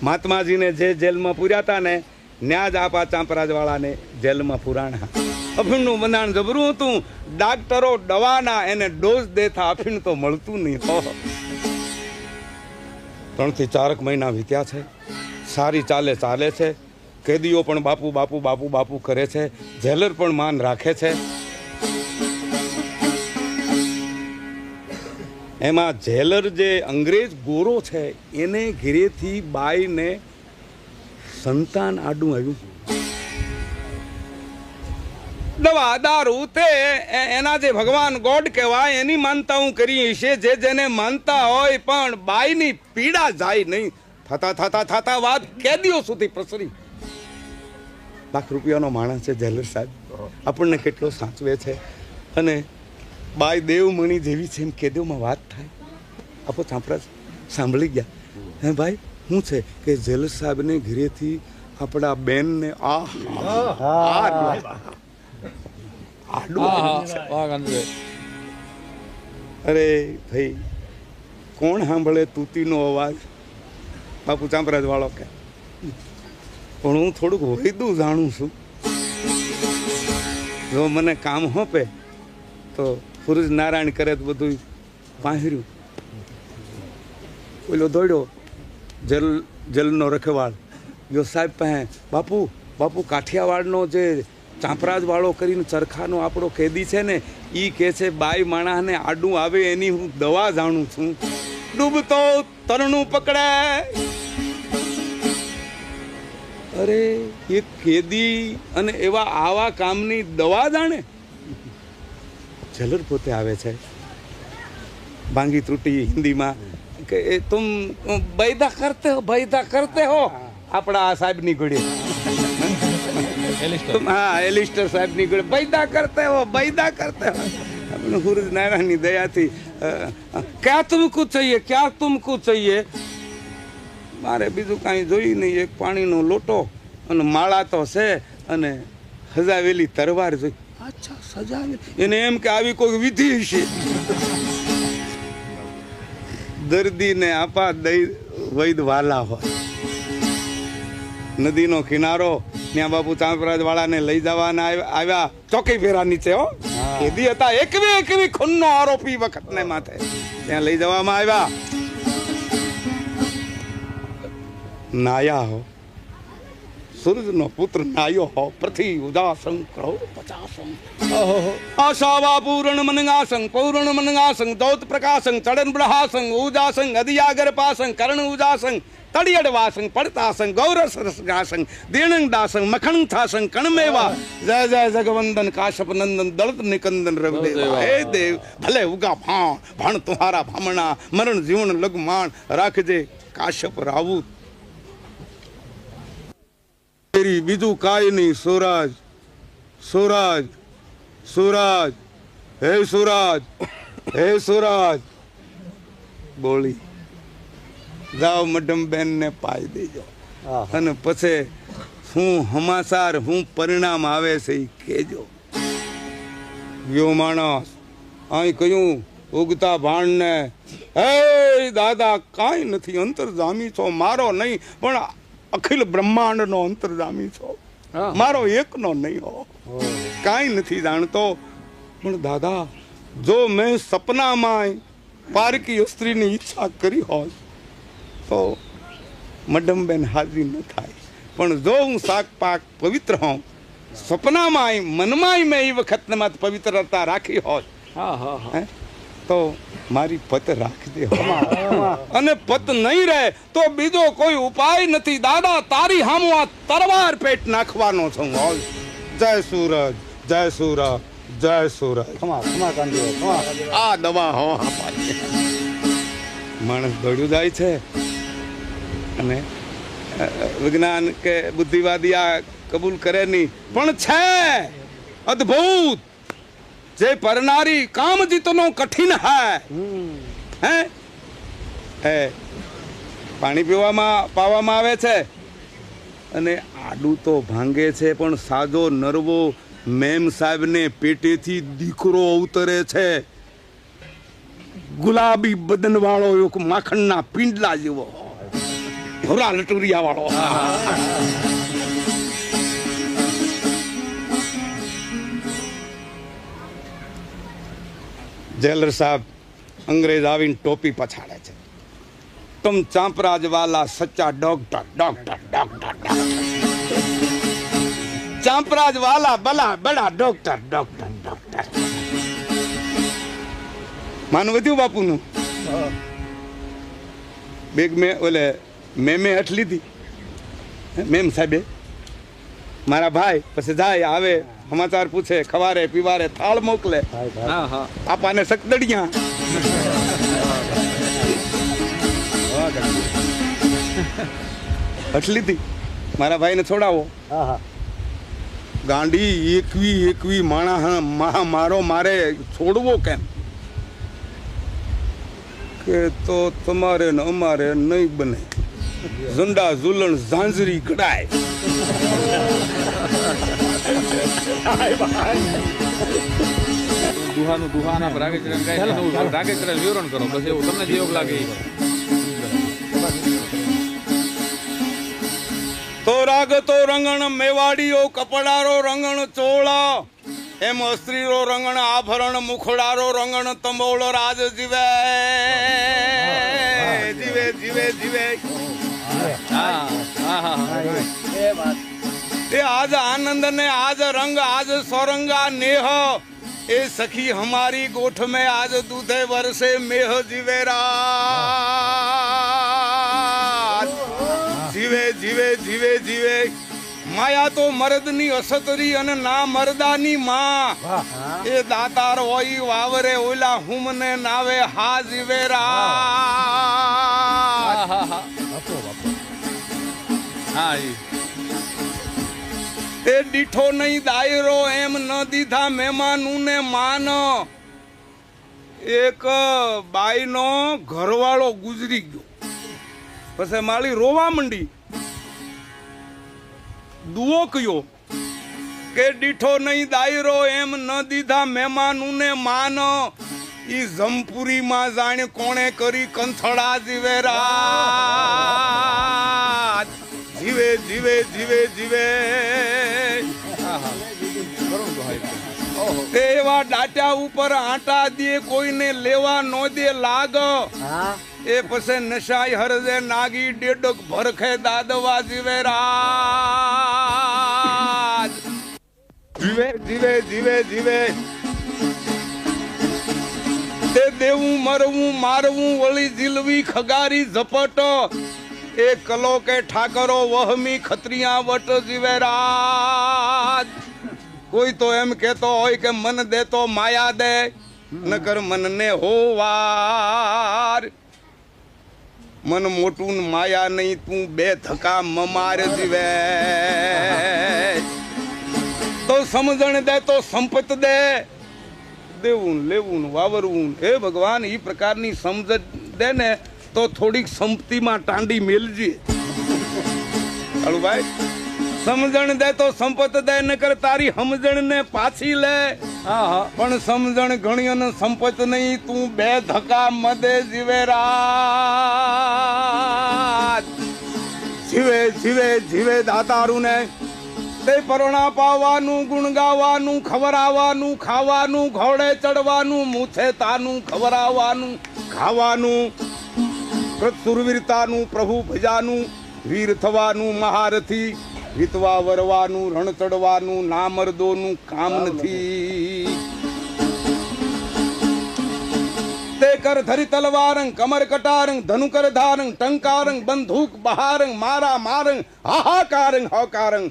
મહાત્માજીને જે જેલમાં પૂર્યા હતા ને ન્યા જ આપા ચાંપરાજવાળાને જેલમાં પુરાણા. અફીણનું બંધાણ જબરું હતું, ડાક્ટરો દવાના એને ડોઝ દેતા, અફીણ તો મળતું નહીં. 3 થી 4 મહિના વીત્યા છે, સારી ચાલે છે. કેદીઓ પણ બાપુ બાપુ બાપુ બાપુ કરે છે, જેલર પણ માન રાખે છે. એમાં જેલર જે અંગ્રેજ ગોરો છે એને ઘેરેથી બાઈને સંતાન આડું આવ્યું. દવા દારૂ તે એના જે ભગવાન ગોડ કહેવાય એની માનતા હું કરી છે, જેને માનતા હોય, પણ બાઈની પીડા જાય નહીં. થતા વાત કેદીઓ સુધી પ્રસરી. લાખ રૂપિયાનો માણસ છે જેલર સાહેબ, આપણને કેટલો સાચવે છે. અને બાઈ દેવમણી જેવી છે એમ કેદીઓમાં વાત થાય. આપો ચાંપરાજ સાંભળી ગયા. હે ભાઈ શું છે કે જેલર સાહેબને ઘરેથી આપણા બેનને અરે ભાઈ કોણ સાંભળે તૂતીનો અવાજ? બાપુ ચાંપરાજ વાળો કે પણ હું થોડુંક વૈદું જાણું છું. જો મને કામ હોપે તો સૂરજ નારાયણ કરે તો બધું પાંહર્યું. પેલો દોડ્યો જેલનો રખેવાળ ગયો સાહેબ પાસે. બાપુ કાઠિયાવાડનો જે ચાંપરાજ વાળો કરીને ચરખાનો આપણો કેદી છે ને એ કહે છે બાઈ માણસને આડું આવે એની હું દવા જાણું છું. ડૂબતો તરણું પકડે. અરે એ કેદી અને એવા આવા કામની દવા જાણે. જેલર પોતે આવે છે, ભાંગી ત્રુટી હિન્દીમાં કે તુમ બૈદા કરતે હો. આપણા સાહેબની ઘોડી, હા એલિસ્ટર સાહેબની ઘોડી, બૈદા કરતે હો. આપણે સૂરજ નારાયણની દયાથી ક્યાં તુમકુ चाहिए. મારે બીજું કાંઈ જોઈ નહીં, એક પાણીનો લોટો અને માળા તો છે અને સજાવેલી તરવાર જોઈ. અચ્છા સજાવેલી, એને એમ કે આવી કોઈ વિધિ છે. દર્દીને આપા દઈ વૈદ વાલા હોય. નદીનો કિનારો, ત્યાં બાપુ ચાંપરાજ વાળાને લઈ જવાના આવ્યા. ચોકી ફેરા નીચે હો, કેદી હતા એકવી ખૂનનો આરોપી વખતને માથે ત્યાં લઈ જવામાં આવ્યા. નાયા હો સૂરજનો પુત્ર નાયો હો પૃથ્વી ઉદાસં કરો 50 આશાવા પૂર્ણ મનગાસં પૌર્ણ મનગાસં દૌત પ્રકાશં ચડન બ્રહાસં ઉદાસં અધિયાગર પાસં કર્ણ ઉદાસં તડિયડ વાસં પડતાસં ગૌરસ રસગાસં દીણંગ દાસં મખણ થાસં કણમેવા જય જય જગવંદન કાશ્યપ નંદન દળત નિકંદન રવિદેવ હે દેવ ભલે ઉગા ભણ તુહારા ભામણા મરણ જીવન લગમાણ રાખજે કાશ્યપ રાવુત તેરી બીજું કાય નહીં. સુરાજ સુરાજ સુરાજ હે સુરાજ હે સુરાજ બોલી જાઓ મડમ બેન ને પાઈ દેજો અને પછી શું સમાચાર શું પરિણામ આવે છે એ કહેજો. ગયો માણસ અહીં કહ્યું ઉગતા ભાણ ને હે દાદા કાંઈ નથી અંતરજામી છો મારો નહીં પણ અખિલ બ્રહ્માંડ નો અંતરજામી છો મારો એકનો નહીં હો કાંઈ નથી જાણતો પણ દાદા જો મેં સપનામાં પારકી સ્ત્રીની ઈચ્છા કરી હોત તો મડમબેન હાજરી ન થાય પણ જો હું શાક પાક પવિત્ર હોઉં સપનામાં મનમાં મેં એ વખતમાં પવિત્રતા રાખી હોત તો મારી પત રાખજે અને પત નહીં રહે તો બીજો કોઈ ઉપાય નથી દાદા તારી હામું આ તરવાર પેટ નાખવાનો છું. જય સૂરજ જય સૂરજ જય સૂરજ આ દવા હો માણસ દોડ્યું જાય છે અને વિજ્ઞાન કે બુદ્ધિવાદી આ કબૂલ કરે નહીં પણ છે અદ્ભુત જે પરનારી કામ જીતનો કઠિન હે પાણી પાવામાં આવે છે અને આડું તો ભાંગે છે પણ સાજો નરવો મેમ સાહેબને પેટેથી દીકરો અવતરે છે ગુલાબી બદન વાળો માખણના પિંડલા જેવો ભોરા લટુરિયા વાળો. જેલર સાહેબ અંગ્રેજ આવીને ટોપી પછાડે છે. तुम चांपराज वाला सच्चा डॉक्टर डॉक्टर डॉक्टर चांपराज वाला बला बड़ा डॉक्टर डॉक्टर डॉक्टर માનું વધ્યું બાપુનું બેગ મેં ઓલે મેં હઠ લીધી મેમ સાહેબે મારા ભાઈ પછી જાય આવે સમાચાર પૂછે ખવારે પીવારે થાળ મોકલે આપાને સકદડિયા હઠ લીધી મારા ભાઈને છોડાવો ગાંડી એકવી માણા મારો મારે છોડવો કેમ કે તો તમારે ને અમારે નહીં બને ઝંડા ઝુલણ ઝાંઝરી ગડાય દુહાના રાગેચરણ વિવરણ કરો બસ એવું તમને જે યોગ લાગે તો રાગ તો રંગણ મેવાડીઓ કપડારો રંગણ ચોળા એમ સ્ત્રીરો રંગણ આભરણ મુખડારો રંગણ તંબોળ રાજ જીવે જીવે જીવે જીવે એ આજ આનંદ ને આજ રંગ આજ સોરંगा नेह ए सखी हमारी गोठ में आज दूधे वर्षे मेह जीवेरा जीवे जीवे जीवे जीवे माया तो मर्दनी असतरी अने ना मर्दानी मां ए दातार होई वावरे ओला हुमने नावे हा जीवेरा તે દીઠો નહીં દાયરો એમ ન દીધા મહેમાનું ને માન એક બાઈનો ઘરવાળો ગુજરી ગયો પછી માળી રોવા મંડી દુઓ કયો કે દીઠો નહીં દાયરો એમ ન દીધા મહેમાનું ને માન ઈ જમપુરી માં જાણે કોણે કરી કંથળા જીવેરા જીવે જીવે જીવે જીવે તે એવા ડાટા ઉપર આટા દે કોઈને લેવા નો દે લાગ એ પછી નશાઈ હરદે નાગી ડેડક ભરખે દાદવા જીવે રાજ જીવે જીવે જીવે જીવે તે દેવું મરવું મારવું વળી જીલવી ખગારી ઝપટ એ કલો કે ઠાકરો વહમી ખત્રિયા વટ જીવે રાજ કોઈ તો એમ કેતો હોય કે મન દે તો માયા દે નકર મનને હોવાર મન મોટું ને માયા નહીં તું બે ધક્કા મમાર જીવે તો સમજણ દે તો સંપત દે દેવું લેવું વાવરવું હે ભગવાન એ પ્રકારની સમજ દે ને તો થોડીક સંપત્તિમાં ટાંડી મેલજી ભાઈ સમજણ દે તો સંપત દે ન કર તારી સમજણ ને પાછી લે પણ સમજણ ઘણી અને સંપત નહીં તું બે ધક્કા મદે જીવે રાજ જીવે જીવે જીવે દાતારું ને તે પરોણા પાવાનું ગુણ ગાવાનું ખવરાવાનું ખાવાનું ઘોડે ચડવાનું મૂછે તાનું ખવરાવાનું ખાવાનું સુરવીરતાનું પ્રભુ ભજાનું વીર થવાનું મહારથી વીતવા વરવાનું રણ ચડવાનું ના મર્દોનું કામ નથી તે કર ધરી તલવારંગ કમર કટારંગ ધનુ કર ધારંગ ટંકારંગ બંદૂક બહારંગ મારા મારંગ હાહાકારંગ હકારંગ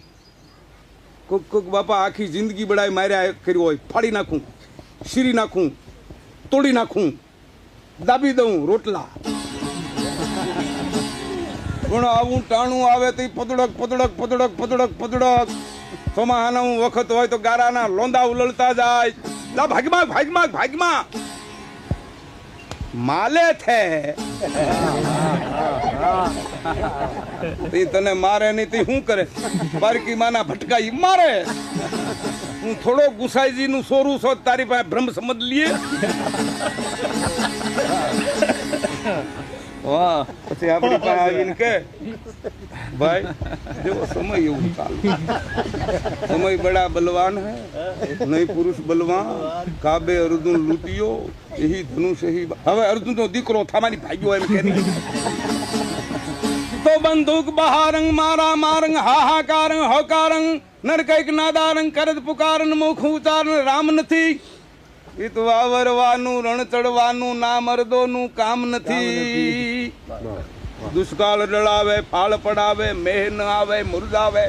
કોક કોક બાપા આખી જિંદગી બડાઈ માર્યા કર્યું હોય ફાડી નાખું શીરી નાખું તોડી નાખું દાબી દઉં રોટલા પણ આવું ટાણું આવે તો પદડક પદડક પદડક પદડક પદડક સોમાહાના વખત હોય તો ગારાના લોંદા ઉલળતા જાય લા ભાગમાં ભાગમાં ભાગમાં માલે છે તને મારે નહીં તે શું કરે બારકી માના ભટકા ઈ મારે હું થોડો ગુસાઈજી નું સોરું છો તારી પાસે ભ્રમ સમજ લીએ વાહ પછી આપણી પાસે આવીને કે ભાઈ જો સમય એવું ચાલુ સમય બડા બલવાન હે નહીં પુરુષ બલવાન કાબે અર્જુન લૂંટ્યો यही धनुष ही હવે અર્જુન નો દીકરો થામાની ભાગ્યો એમ કે તો બંદૂક બહારંગ મારા મારંગ હાહાકારંગ હકારંગ નર કઈક નાદારંગ કરત પુકારન મુખ ઉચારણ રામ નથી ઈત વાવરવાનું રણ ચડવાનું ના મર્દોનું કામ નથી દુષ્કાળ ડળાવે ફાળ પડાવે મેહ ન આવે મુરઝાવે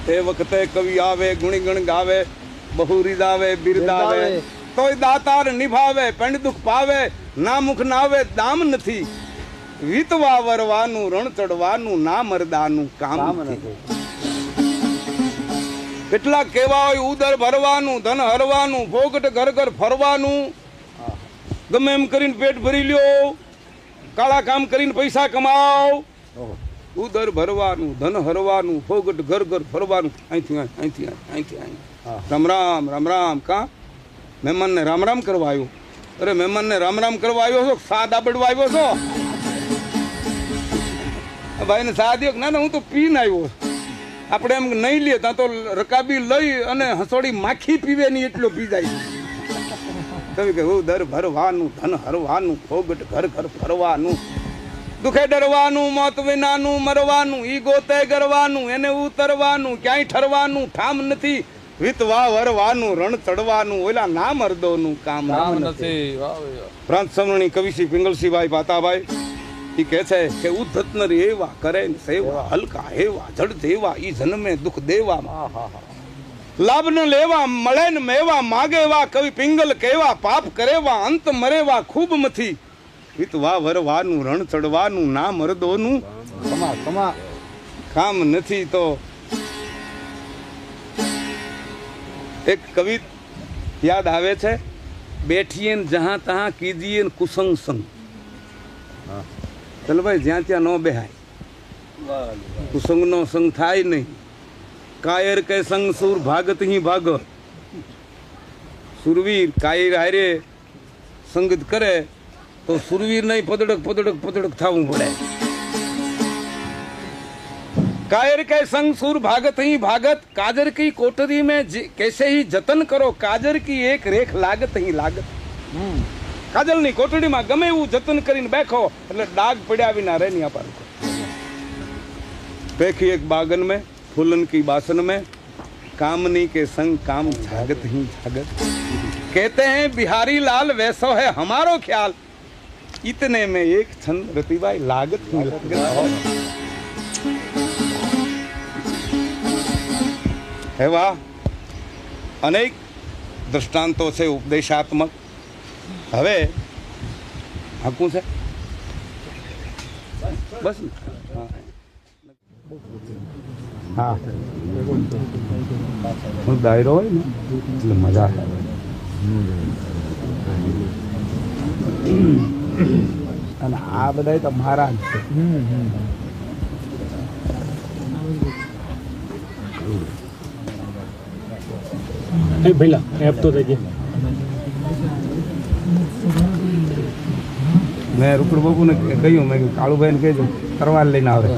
તે વખતે કવિ આવે ગુણીગણ ગાવે બહુ રીદાવે બિરદાવે તોય દાતાર નિભાવે પણ દુઃખ પાવે ના મુખ નાવે દામ નથી વીતવા વરવાનું રણ ચડવાનું ના મરદાનું કામ નથી કેટલાક કેવા હોય ઉદર ભરવાનું ધન હરવાનું ભોગટ ઘર ઘર ફરવાનું ગમે એમ કરીને પેટ ભરી લ્યો કાળા કામ કરીને પૈસા કમાઓ ઉદર ભરવાનું ધન હરવાનું ભોગટ ઘર ઘર ફરવાનું અહીંથી અહીંથી અહીંથી અહીં રામ રામ રામ રામ કા મહેમાનને રામ રામ કરવા આવ્યો અરે મહેમાનને રામ રામ કરવા આવ્યો છો સા દાબડવા આવ્યો છો ભાઈને સા દો ના ના હું તો પીને આવ્યો આપણે એમ નહીં લઈએ ત્યાં તો રકાબી લઈ અને હસોડી માખી પીવે નહીં એટલો પી જાય તમે કે હું દર ભરવાનું ધન હરવાનું ભોગટ ઘર ઘર ફરવાનું દુખે ડરવાનું મોત વિનાનું મરવાનું ઈ ગોતે ગરવાનું એને ઉતરવાનું ક્યાંય ઠરવાનું ઠામ નથી વીતવા વરવાનું રણ ચડવાનું ઓલા ના મર્દોનું કામ નથી પ્રાંત સમરણી કવિશ્રી પિંગલસિંહભાઈ પાતાભાઈ એ કહે છે કે ઉદ્ધત નર એવા કરે ને સેવા હલકા હેવા જડ દેવા ઈ જન્મે દુઃખ દેવા લાભ ન લેવા મળે ને મેવા માગેવા કવિ પિંગલ કેવા પાપ કરેવા અંત મરેવા ખૂબ મથી વીતવા વરવાનું રણ ચડવાનું ના મર્દોનું કામ નથી તો એક કવિ યાદ આવે છે બેઠીએ જહાં તહાં કીજીએ કુસંગ સંગ ચાલો ભાઈ જ્યાં ત્યાં ન બેહાય કુસંગનો સંગ થાય નહીં કાયર કે સંગ સુર ભાગત હી ભાગ સુરવીર કાયર હારે સંગત કરે તો સુરવીર નહીં પદડક પદડક પદડક થવું પડે कायर के संग सुर भागत ही भागत, काजर की कोठरी में कैसे ही जतन करो, काजर की एक रेख लागत ही लागत। काजल ની કોટડીમાં ગમે એવું જતન કરીને બેઠો એટલે ડાઘ પડ્યા વિના રહે નહીં અપાર पेखी एक बागन में फूलन की बासन में, कामनी के संग काम जागत ही जागत। कहते हैं बिहारी लाल वैसो है हमारो ख्याल, इतने में एक छंद रतिबाई लागत ही लागत। है वाह, अनेक दृष्टांतों से उपदेशात्मक। हवे हाकू से बस हाँ दायरो હોય ને એટલે મજા આવે અને આ બધા તો મારા જ છે એ ભઈલા એપ તો દેજે મેં રૂકડ બાબુને કહ્યું મેં કાળુભાઈને કહેજો તરવાર લઈને આવે